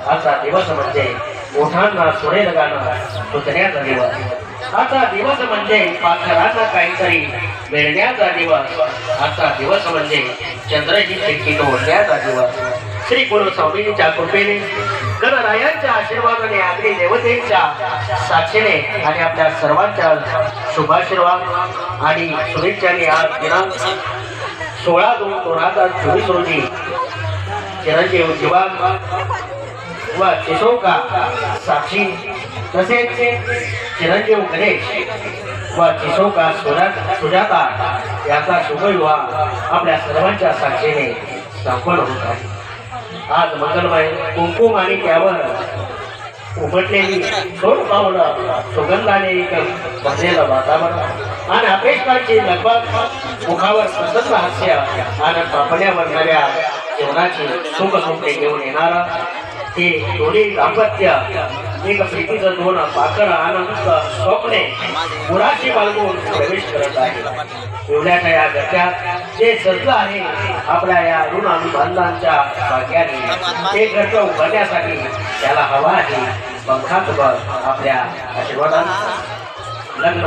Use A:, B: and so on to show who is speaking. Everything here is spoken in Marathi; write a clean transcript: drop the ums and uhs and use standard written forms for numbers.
A: आजचा दिवस म्हणजे मोठ्यांना सोडेल गाणं सुचण्याचा दिवस। आजचा दिवस म्हणजे पाखरांना काहीतरी मिळण्याचा दिवस। आजचा दिवस म्हणजे चंद्रही खिडकीत ओढण्याचा दिवस। श्री गुरु स्वामींच्या कृपेने गणरायांच्या आशीर्वादाने अग्नी देवतेच्या साक्षीने आणि आपल्या सर्वांच्या शुभाशीर्वाद आणि शुभेच्छाने आज दिनांक 16/2/2024 रोजी चिरंजीव दिवाण व चिसोका साक्षी तसेच चिरंजीव गणेश व चिसोका सुजाता याचा शुभविवाह आपल्या सर्वांच्या साक्षीने संपन्न होत आहे। आज मंगलमय कुंकुम आणि त्यावर उमटलेली सोड पावलं सुगंधाने भरलेलं वातावरण आणि अपेक्षांची लगबग मुखावर प्रसन्न हास्य आणि पापण्यावर नव्या जीवनाची सुख सुखे घेऊन येणारा हे दोन्ही दाम्पत्य एक प्रीतीचं दोन पाखर आनंद स्वप्ने मुराशी बाळगून प्रवेश करत आहे। एवढ्याच्या या घरच्यात जे सजलं आहे आपल्या या ऋण अनुबंधांच्या भाग्याने ते घरचं उभारण्यासाठी त्याला हवा आहे पंखात बळ आपल्या आशीर्वादांचा लग्न